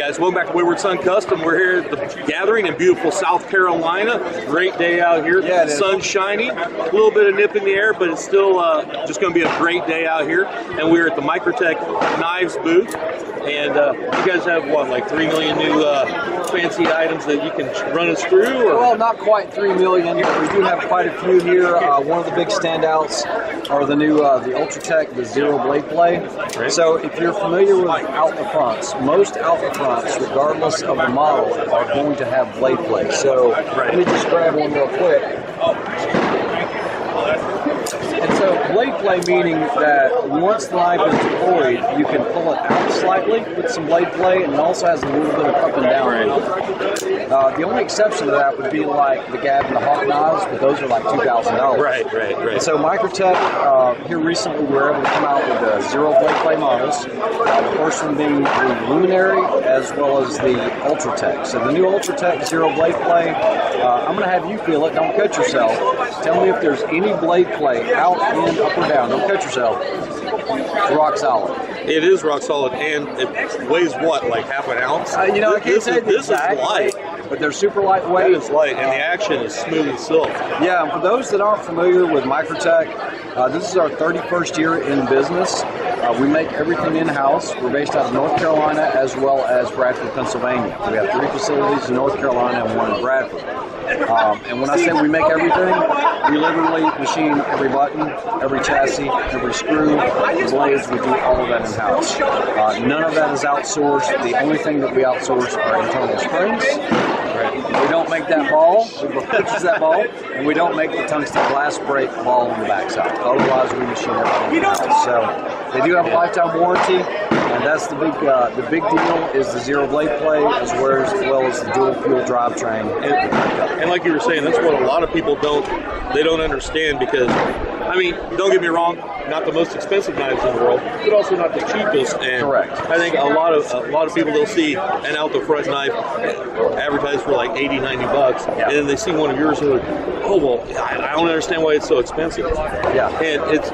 guys, welcome back to Wayward Son Custom. We're here at the gathering in beautiful South Carolina. Great day out here. Yeah, sun's shining. A little bit of nip in the air, but it's still just going to be a great day out here. And we're at the Microtech Knives booth. And you guys have, what, like 3 million new fancy items that you can run us through? Or? Well, not quite 3 million. We do have quite a few here. One of the big standouts are the new the Ultratech, the Zero Blade Play. Right. So if you're familiar with out the fronts, most out the fronts, regardless of the model, are going to have blade play. So let me just grab one real quick. And so blade play meaning that once the knife is deployed, you can pull it out slightly with some blade play, and it also has a little bit of up and down. The only exception to that would be like the Gab and the Hawk knives, but those are like $2,000. Right. So Microtech, here recently we were able to come out with the Zero Blade Play models. The first one being the Luminary as well as the Ultratech. So the new Ultratech Zero Blade Play, I'm going to have you feel it, don't cut yourself. Tell me if there's any blade play out, in, up or down. Don't cut yourself. It's rock solid. It is rock solid, and it weighs what, like half an ounce? I can't say this is light. But they're super lightweight. It is light, and the action is smooth as silk. Yeah, and for those that aren't familiar with Microtech, this is our 31st year in business. We make everything in-house. We're based out of North Carolina as well as Bradford, Pennsylvania. We have 3 facilities in North Carolina and 1 in Bradford. And when I say we make everything, we literally machine every button, every chassis, every screw, the blades. We do all of that in-house. None of that is outsourced. The only thing that we outsource are internal springs. We don't make that ball, we purchase that ball, and we don't make the tungsten glass break ball on the backside. Otherwise, we machine everything in-house. So they do have a lifetime warranty, and that's the big deal is the Zero Blade Play as well as the dual fuel drivetrain. And like you were saying, that's what a lot of people don't understand, because I mean, don't get me wrong, not the most expensive knives in the world, but also not the cheapest. And correct. I think a lot of people, they'll see an out the front knife advertised for like $80, $90, and then they see one of yours and they're like, oh well, I don't understand why it's so expensive. Yeah. And it's,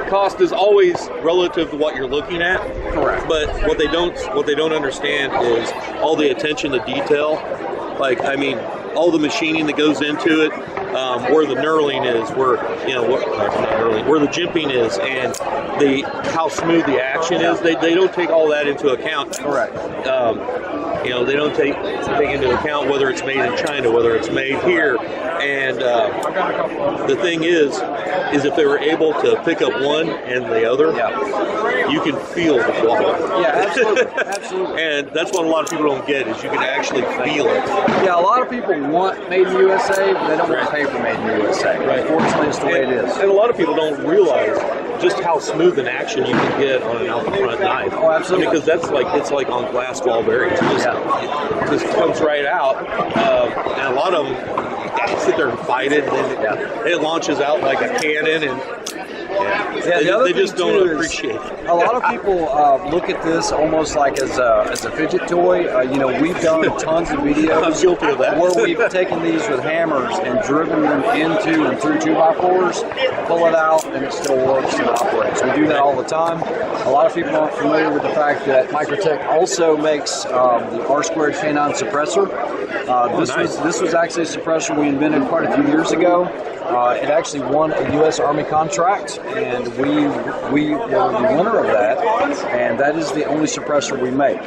cost is always relative to what you're looking at. Correct. But what they don't understand is all the attention to detail. Like, I mean, all the machining that goes into it, where the knurling is, where the jimping is, and how smooth the action is. They don't take all that into account. Correct. They don't take into account whether it's made in China, whether it's made here. And the thing is if they were able to pick up one and the other, you can feel the quality. Yeah, absolutely. And that's what a lot of people don't get, is you can actually feel it. Yeah, a lot of people want made in the USA, but they don't want to pay for made in the USA. Right. Unfortunately, it's the way it is. And a lot of people don't realize just how smooth an action you can get on an out the front knife. Oh, absolutely. Because it's like on glass ball bearings. It just comes right out. And a lot of them sit there and fight it, and then it launches out like a cannon, and they just don't appreciate it. A lot of people look at this almost like as a fidget toy. We've done tons of videos. I'm guilty of that. Where we've taken these with hammers and driven them into and through 2x4s, pull it out, and it still works and operates. We do that all the time. A lot of people aren't familiar with the fact that Microtech also makes the R-squared K9 suppressor. This was actually a suppressor we invented quite a few years ago. It actually won a U.S. Army contract, and we were the winner of that, and that is the only suppressor we make.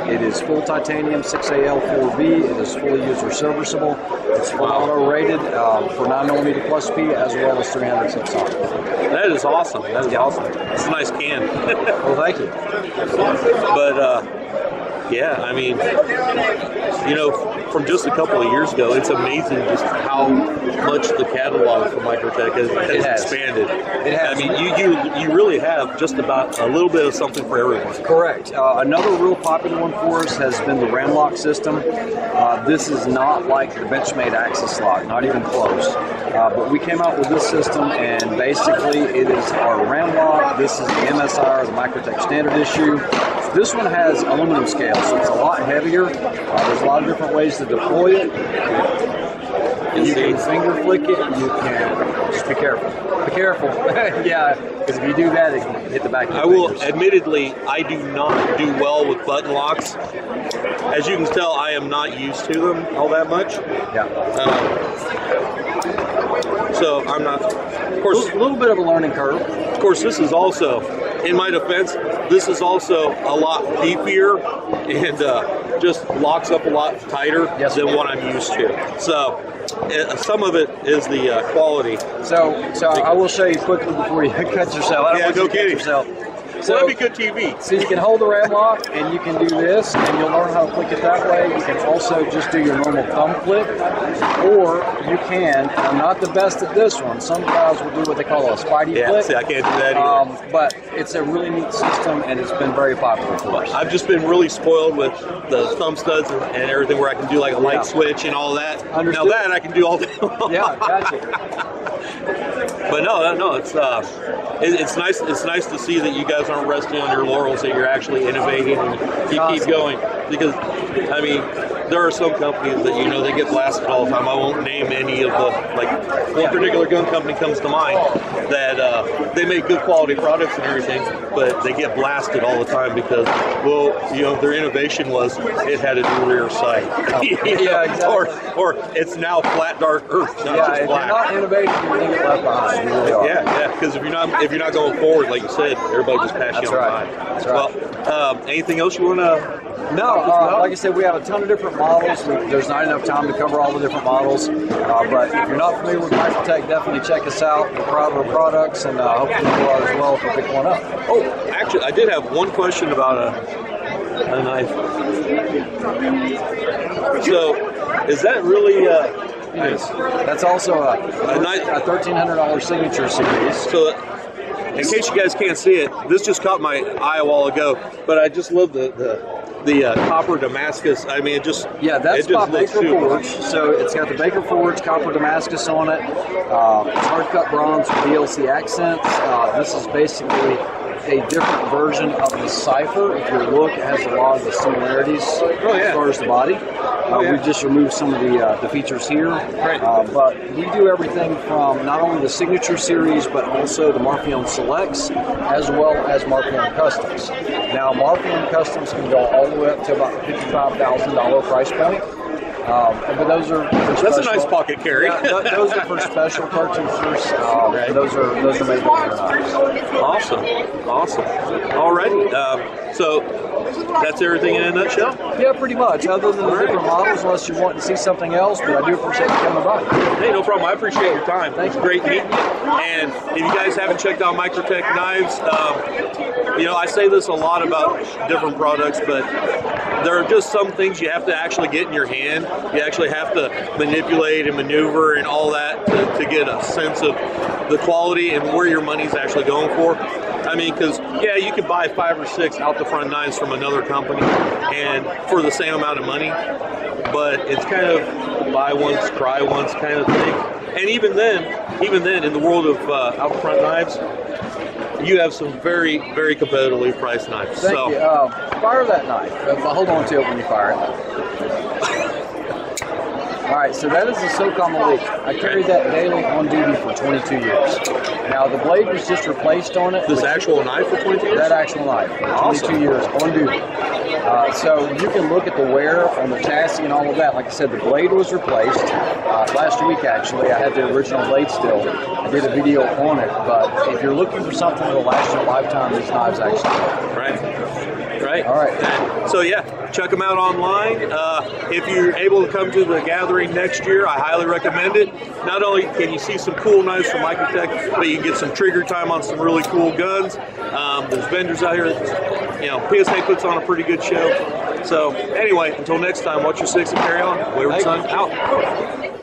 It is full titanium 6AL4V. It is fully user serviceable. It's full auto rated for 9mm plus P as well as 306R. That is awesome. That is awesome. It's a nice can. Well, thank you. But yeah, I mean, from just a couple of years ago, it's amazing just how much the catalog for Microtech has expanded. It has. I mean, you really have just about a little bit of something for everyone. Correct. Another real popular one for us has been the ram lock system. This is not like the Benchmade Axis lock, not even close. But we came out with this system, and basically it is our ram lock. This is the MSI, or the Microtech Standard Issue. This one has aluminum scale, so it's a lot heavier. There's a lot of different ways to deploy it. You can finger flick it. You can just be careful. Be careful. Yeah, because if you do that, it can hit the back of your fingers. Admittedly, I do not do well with button locks. as you can tell, I am not used to them all that much. Yeah. So I'm not. Of course, A little bit of a learning curve. Of course, this is also, in my defense, this is also a lot beefier and just locks up a lot tighter than what I'm used to. So some of it is the quality. So I will show you quickly before you cut yourself. I don't want you to cut yourself. So that'd be good TV. So you can hold the ram lock and you can do this and you'll learn how to flick it that way. You can also just do your normal thumb flick, or you can, I'm not the best at this one, some guys will do what they call a spidey flick. See, I can't do that either. But it's a really neat system and it's been very popular for us. I've just been really spoiled with the thumb studs and everything where I can do like a light switch and all that. Understood. Now that I can do all day long. Yeah, gotcha. But no, it's nice. It's nice to see that you guys aren't resting on your laurels, that you're actually innovating and you keep going. Because I mean, there are some companies that they get blasted all the time. I won't name any of the one particular gun company comes to mind that they make good quality products and everything, but they get blasted all the time because their innovation was it had a new rear sight. Yeah, exactly. Or it's now flat dark earth, not just if black. you're not innovating, you're going to get left behind. You really are. Yeah, because if you're not going forward, like you said, everybody just passes you on by. That's right. Well, anything else you want to? No, like I said, we have a ton of different models. There's not enough time to cover all the different models. But if you're not familiar with Microtech, definitely check us out. We're proud of our products, and hopefully you are as well if you pick one up. Oh, actually, I did have one question about a knife. So, is that really? Nice. That's also a $1,300 signature series. So, in case you guys can't see it, this just caught my eye a while ago. But I just love the copper Damascus. I mean, that's by Baker Forge. So it's got the Baker Forge copper Damascus on it. It's hard cut bronze with DLC accents. This is basically a different version of the Cypher. If you look, it has a lot of the similarities as far as the body. We've just removed some of the features here. Right. But we do everything from not only the Signature Series, but also the Marfion Selects, as well as Marfion Customs. Now, Marfion Customs can go all the way up to about $55,000 price point. But those are that's a nice pocket carry. Yeah, those are for special purchasers. Those are made by their knives. Awesome. All righty. So that's everything in a nutshell? Yeah, pretty much. Other than the different models, unless you want to see something else. But I do appreciate you coming by. Hey, no problem. I appreciate your time. Thanks. Great meeting you. And if you guys haven't checked out Microtech Knives, I say this a lot about different products, but there are just some things you have to actually get in your hand. You actually have to manipulate and maneuver and all that to get a sense of the quality and where your money's actually going for. I mean, because, you could buy 5 or 6 out-the-front knives from another company and for the same amount of money, but it's kind of buy once, try once kind of thing. And even then, in the world of out-the-front knives, you have some very, very competitively priced knives. Thank you. Fire that knife. Hold on to it when you fire it. All right, so that is the SOCOM Elite. I carried that daily on duty for 22 years. Now, the blade was just replaced on it. This actual knife for 22 years? That actual knife for 22 years on duty. So you can look at the wear on the chassis and all of that. Like I said, the blade was replaced. Last week, actually, I had the original blade still. I did a video on it. But if you're looking for something that will last your lifetime, these knives actually work. Right. All right. So, check them out online. If you're able to come to the gathering next year, I highly recommend it. Not only can you see some cool knives from Microtech, but you can get some trigger time on some really cool guns. There's vendors out here that, PSA puts on a pretty good show. So, anyway, until next time, watch your six and carry on. Wayward Son out.